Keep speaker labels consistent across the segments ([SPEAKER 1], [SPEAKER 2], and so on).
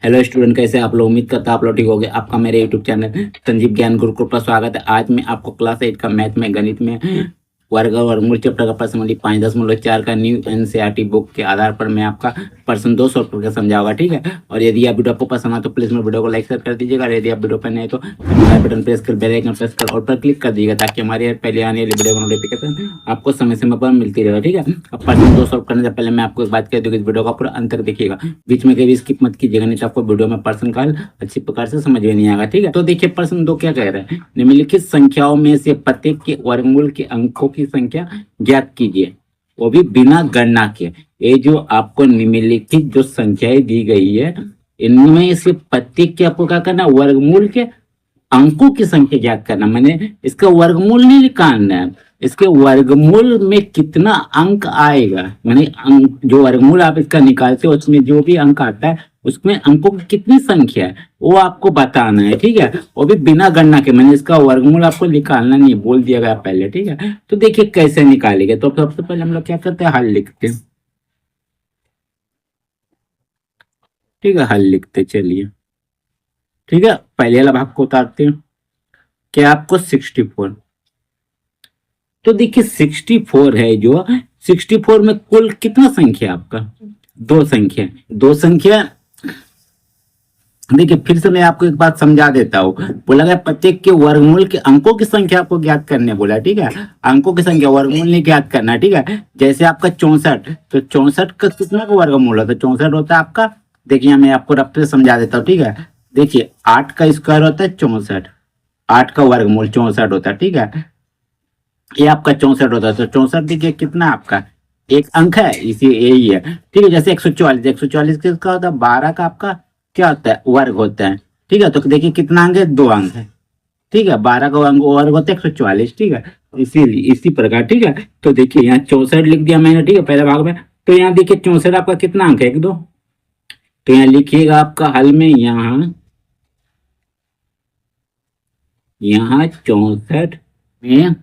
[SPEAKER 1] Hello student, कैसे आप लोग? उम्मीद करता आप लोग ठीक होगे। आपका मेरे यूट्यूब चैनल संजीव ज्ञान गुरुकुल पर स्वागत है। आज मैं आपको क्लास 8 का मैथ में गणित में वर्ग और वर्गमूल चैप्टर का प्रश्न नंबर 5.4 का न्यू एनसीईआरटी बुक के आधार पर मैं आपका प्रश्न 2 सॉल्व करके समझाऊंगा, ठीक है। और यदि आप वीडियो आपको पसंद आए तो प्लीज मेरे वीडियो को लाइक शेयर कर दीजिएगा। और यदि आप वीडियो पर नए तो सब्सक्राइब बटन प्रेस कर बेल आइकन प्रेस कर और पर क्लिक कर दीजिएगा, ताकि हमारी पहले आने वाली वीडियो का नोटिफिकेशन आपको समय समय पर मिलती रहे, ठीक है। अब प्रश्न 2 सॉल्व करने से पहले मैं आपको एक बात कह दूं कि इस वीडियो का पूरा अंत तक देखिएगा, बीच में कभी स्किप मत कीजिएगा, नहीं तो आपको वीडियो में प्रश्न का हल अच्छी प्रकार से समझ में नहीं आएगा, ठीक है। तो देखिए प्रश्न 2 क्या कह रहे हैं। निम्नलिखित संख्याओं में से प्रत्येक के वर्गमूल के अंकों की संख्या ज्ञात कीजिए, वो भी बिना गणना के। ये जो आपको निम्नलिखित जो संख्याएं दी गई है, इनमें से प्रत्येक के आपको क्या करना, वर्गमूल के अंकों की संख्या ज्ञात करना। मैंने इसका वर्गमूल नहीं निकालना है, इसके वर्गमूल में कितना अंक आएगा। मैंने अंक जो वर्गमूल आप इसका निकालते हो उसमें जो भी अंक आता है उसमें अंकों की कितनी संख्या है वो आपको बताना है, ठीक है। वो भी बिना गणना के। मैंने इसका वर्गमूल आपको निकालना नहीं, बोल दिया गया पहले, ठीक है। तो देखिए कैसे निकालेंगे। तो सबसे पहले हम लोग क्या करते हैं, हल लिखते हैं, ठीक है। हल लिखते चलिए, ठीक है। पहले वाला भाग को उतारते हैं, क्या आपको 64। तो देखिए 64 है जो 64 में कुल कितना संख्या आपका, दो संख्या। दो संख्या देखिए फिर से मैं आपको एक बात समझा देता हूँ। बोला गया प्रत्येक के वर्गमूल के अंकों की संख्या आपको ज्ञात करने बोला, ठीक है। अंकों की संख्या, वर्गमूल नहीं ज्ञात करना, ठीक है। जैसे आपका 64, तो 64 का कितना का वर्गमूल होता है, 64 होता है आपका। देखिए मैं आपको रफ से समझा देता हूँ, ठीक है। देखिए 8 का स्क्वायर होता है 64, 8 का वर्गमूल 64 होता है, ठीक है। ये आपका 64 होता है। तो 64 देखिए कितना आपका एक अंक है, इसी यही है, ठीक है। जैसे 144, 144 किसका होता है, 12 का आपका क्या होता है, वर्ग होता है, ठीक है। तो देखिए कितना अंक है, दो अंक है, ठीक है। 12 का अंक वर्ग होता है 144, ठीक है। इसीलिए इसी प्रकार, ठीक है। तो देखिए यहाँ 64 लिख दिया मैंने, ठीक है, पहले भाग में। तो यहाँ देखिए 64 आपका कितना अंक है, एक दो। तो यहाँ लिखिएगा आपका हल में, यहाँ 64 में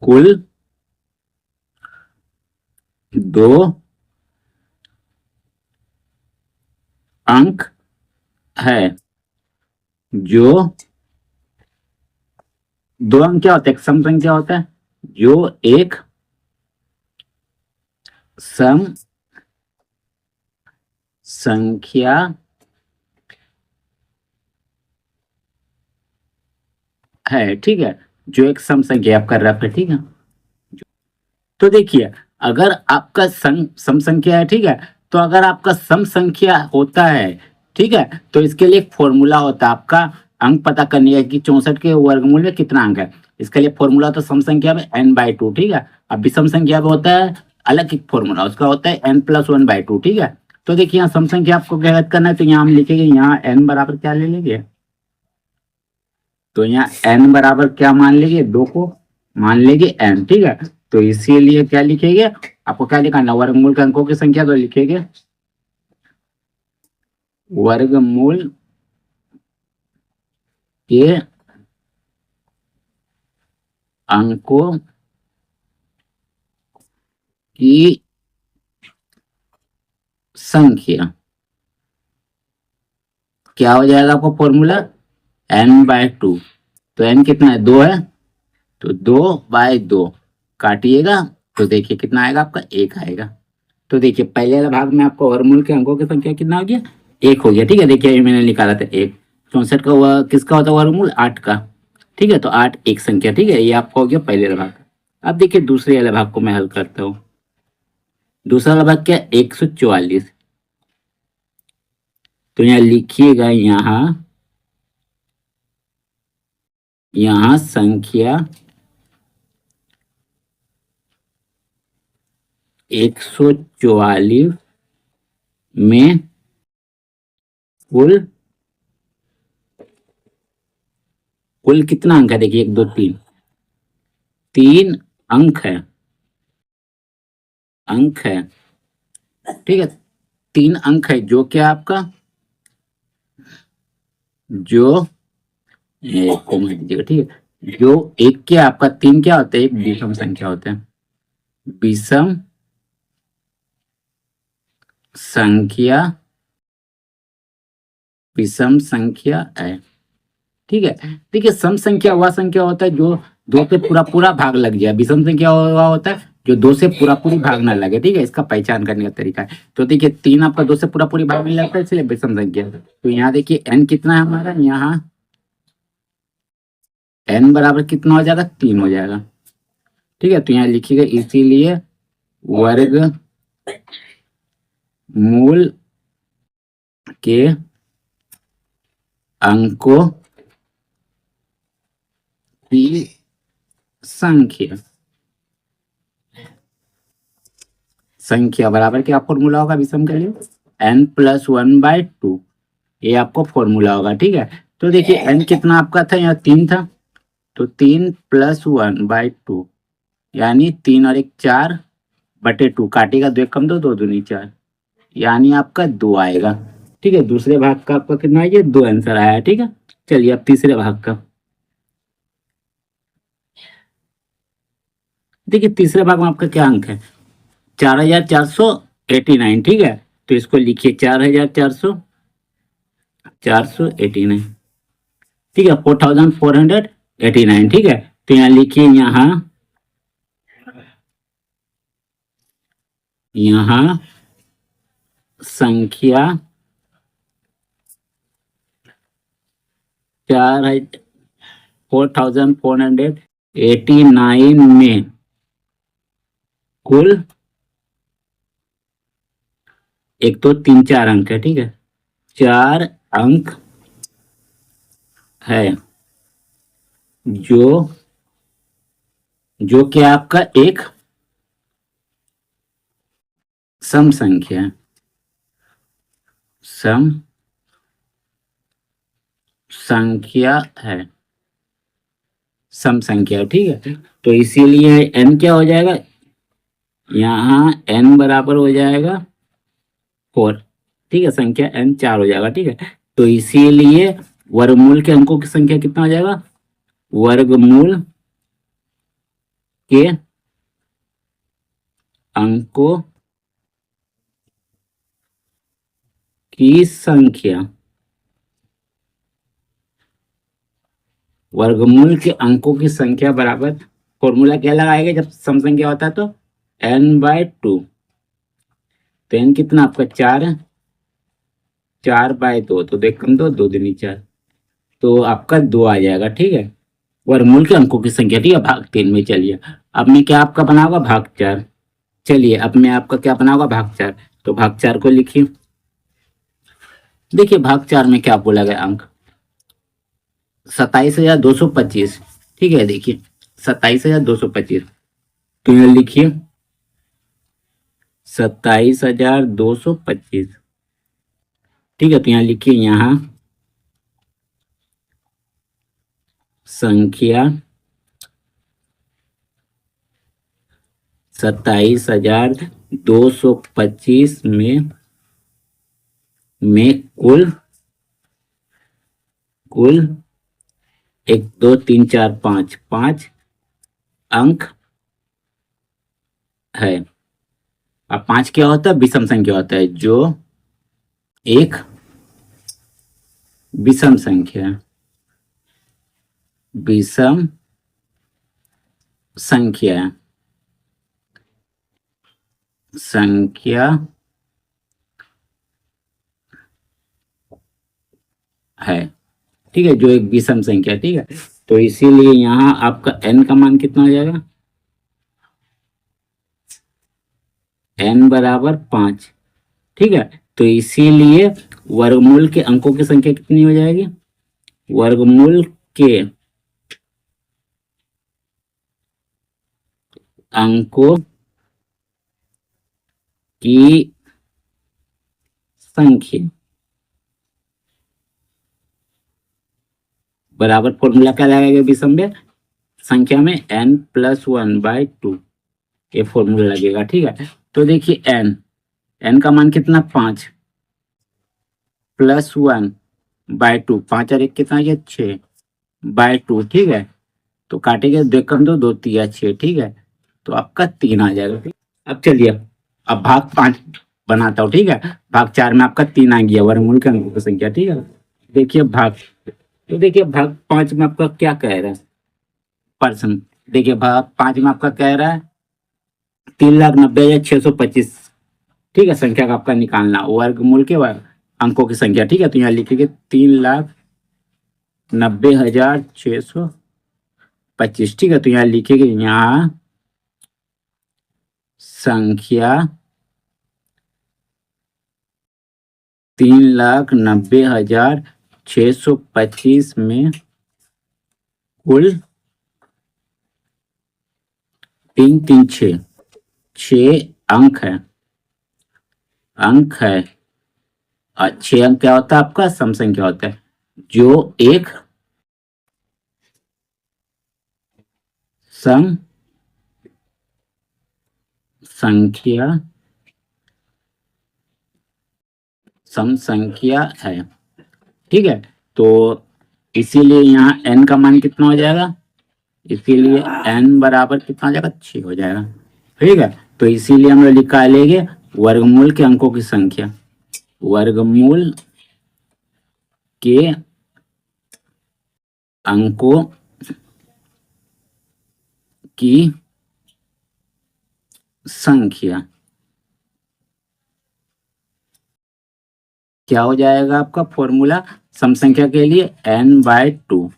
[SPEAKER 1] कुल दो अंक है। जो दो अंक क्या होता है, एक सम संख्या होता है, जो एक सम संख्या है, ठीक है। जो एक सम संख्या आप कर रहे हैं, ठीक है। तो देखिए अगर आपका सम संख्या है, ठीक है, तो अगर आपका सम संख्या होता है, ठीक है, तो इसके लिए एक फॉर्मूला होता है आपका अंक पता करने का कि 64 के वर्गमूल में कितना अंक है। इसके लिए फॉर्मूला होता है सम संख्या में n/2, ठीक है। अब विषम संख्या में होता है अलग एक फॉर्मूला, उसका होता है n+1/2, ठीक है। तो देखिए यहाँ सम संख्या आपको ज्ञात करना है, तो यहाँ हम लिखेंगे, यहाँ n बराबर क्या ले लेंगे, तो यहाँ n बराबर क्या मान लेंगे, दो को मान लेंगे n, ठीक है। तो इसीलिए क्या लिखेंगे, आपको क्या लिखना, वर्गमूल के अंकों की संख्या, तो लिखेंगे वर्गमूल के अंकों की संख्या। क्या हो जाएगा आपको फॉर्मूला, n/2। तो n कितना है, दो है, तो 2/2 काटिएगा, तो देखिए कितना आएगा आपका, एक आएगा। तो देखिए पहले वाला भाग में आपको वर्गमूल के अंकों की संख्या कितना हो गया, एक हो गया, ठीक है। देखिए मैंने निकाला था एक। 64 का किसका होता है वर्गमूल, 8 का, ठीक है। तो 8 एक संख्या, ठीक है। ये आपका हो गया पहले वाला भाग। अब देखिए दूसरे वाले भाग को मैं हल करता हूँ। दूसरा वाला भाग क्या, 144। तो यहाँ लिखिएगा, यहाँ संख्या 144 में कुल कुल कितना अंक है, देखिए एक दो तीन, तीन अंक है, अंक है, ठीक है। तीन अंक है जो क्या आपका, जो दीजिएगा, ठीक है। जो एक क्या आपका, तीन क्या होता है, एक विषम संख्या होता है, विषम संख्या विषम संख्या है। ठीक है, देखिए सम संख्या वह संख्या होता है जो दो से पूरा पूरा भाग लग जाए, विषम संख्या वह होता है जो दो से पूरा पूरी भाग ना लगे। ठीक है, इसका पहचान करने का तरीका है। तो देखिए 3 आपका दो से पूरा पूरी भाग नहीं लगता है, इसलिए विषम संख्या। तो यहाँ देखिए n कितना है हमारा, यहाँ n बराबर कितना हो जाएगा, 3 हो जाएगा। ठीक है, तो यहाँ लिखिएगा इसीलिए वर्ग मूल के अंकों की संख्या, संख्या बराबर क्या फॉर्मूला होगा विषम के लिए, n+1/2, ये आपको फॉर्मूला होगा। ठीक है, तो देखिए n कितना आपका था, यहाँ 3 था, तो 3+1/2 यानी 3 और 1 4/2, काटेगा 2 कम 2, 2 दूनी 4, यानी आपका 2 आएगा। ठीक है, दूसरे भाग का आपका कितना है, ये 2 आंसर आया। ठीक है, चलिए अब तीसरे भाग का देखिए, तीसरे भाग में आपका क्या अंक है, 4489। ठीक है, तो इसको लिखिए 4,489। ठीक है, 4,489। ठीक है, तो यहाँ लिखिए, यहाँ संख्या 4,489 में कुल 1 2 3 4 अंक है। ठीक है, 4 अंक है जो कि आपका एक सम संख्या है, सम संख्या है, सम संख्या। ठीक है, तो इसीलिए n क्या हो जाएगा, यहाँ n बराबर हो जाएगा 4। ठीक है, संख्या n 4 हो जाएगा। ठीक है, तो इसीलिए वर्गमूल के अंकों की संख्या कितना हो जाएगा, वर्गमूल के अंकों की संख्या, वर्गमूल के अंकों की संख्या बराबर, फॉर्मूला क्या लगाएगा जब सम संख्या होता है, तो n/2। तो n कितना आपका 4 है, 4/2, तो 2 कम 2, 2 दूनी 4, तो आपका 2 आ जाएगा। ठीक है, वर्गमूल के अंकों की संख्या। ठीक है, भाग 3 में। चलिए अब मैं क्या आपका बना होगा, भाग 4। चलिए अब मैं आपका क्या बना होगा, भाग 4। तो भाग 4 को लिखिए, देखिए भाग 4 में क्या बोला गया अंक, 27,225। ठीक है, देखिए 27,225, तो यहाँ लिखिए 27,225। ठीक है, तो यहाँ लिखिए, यहाँ संख्या 27,225 में कुल 1 2 3 4 5 5 अंक है। अब 5 क्या होता है, विषम संख्या होता है, जो एक विषम संख्या, विषम संख्या, संख्या है। ठीक है, जो एक विषम संख्या। ठीक है, तो इसीलिए यहाँ आपका n का मान कितना हो जाएगा, n बराबर 5। ठीक है, तो इसीलिए वर्गमूल के अंकों की संख्या कितनी हो जाएगी, वर्गमूल के अंकों की संख्या बराबर, फॉर्मूला क्या लगेगा विषम में संख्या में, n+1/2, ये फॉर्मूला लगेगा। ठीक है, तो देखिए n का मान कितना, 5 +1/2, 5 और 1 कितना, ये 6/2। ठीक है, तो काटेंगे 2 कम 2, 2 3 6। ठीक है, तो आपका 3 आ जाएगा। ठीक, अब चलिए अब भाग 5 बनाता हूँ। ठीक है, भाग 4 में आपका 3 आ गया, वर्गमूल के अंकों की संख्या। ठीक है, देखिए भाग, तो देखिए भाग 5 में आपका क्या कह रहा है परसेंट। देखिए भाग 5 में आपका कह रहा है 3,90,625। ठीक है, संख्या का आपका निकालना वर्गमूल के अंकों की संख्या। ठीक है, तो यहाँ लिखेंगे 3,90,625। ठीक है, तो यहाँ लिखेंगे यहाँ संख्या 3,90,625 में कुल 3 3 6 अंक है। अंक है 6 अंक क्या होता है आपका सम संख्या होता है, जो एक सम संख्या है। ठीक है, तो इसीलिए यहाँ n का मान कितना हो जाएगा, इसीलिए n बराबर कितना हो जाएगा 6 हो जाएगा। ठीक है, तो इसीलिए हम लोग निकालेंगे वर्गमूल के अंकों की संख्या। वर्गमूल के अंकों की संख्या क्या हो जाएगा आपका फॉर्मूला सम संख्या के लिए n/2।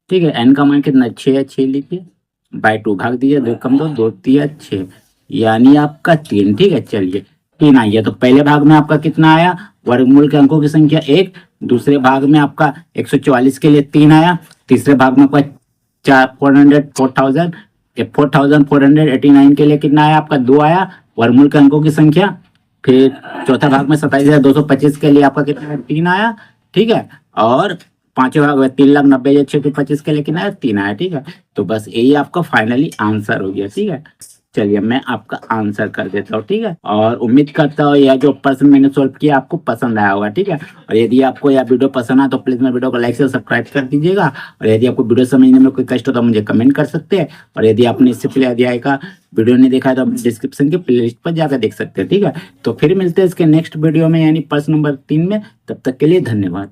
[SPEAKER 1] ठीक है, n का मान कितना 6 है, 6 लिखिए बाय 2 भाग दीजिए, 2 कम 2 2 3 6 यानी आपका 3। ठीक है, चलिए 3 आई है, तो पहले भाग में आपका कितना आया वर्गमूल के अंकों की संख्या 1, दूसरे भाग में आपका 144 के लिए 3 आया, तीसरे भाग में आपका 4,489 के लिए कितना आया आपका 2 आया वर्गमूल के अंकों की संख्या। फिर चौथा भाग में 27,225 के लिए आपका कितना 3 आया। ठीक है, और पांचवें भाग में 3,90,625 के लिए कितना है 3 आया। ठीक है, तो बस यही आपका फाइनली आंसर हो गया। ठीक है, चलिए मैं आपका आंसर कर देता हूँ। ठीक है, और उम्मीद करता हूँ यह जो प्रश्न मैंने सॉल्व किया आपको पसंद आया होगा। ठीक है, और यदि आपको यह वीडियो पसंद आया तो प्लीज मेरे वीडियो को लाइक से सब्सक्राइब कर दीजिएगा, और यदि आपको वीडियो समझने में कोई कष्ट हो तो मुझे कमेंट कर सकते हैं, और यदि आपने इससे पहले अध्याय का वीडियो नहीं देखा है तो आप डिस्क्रिप्शन के प्लेलिस्ट पर जाकर देख सकते हैं। ठीक है, तो फिर मिलते हैं इसके नेक्स्ट वीडियो में यानी प्रश्न नंबर 3 में। तब तक के लिए धन्यवाद।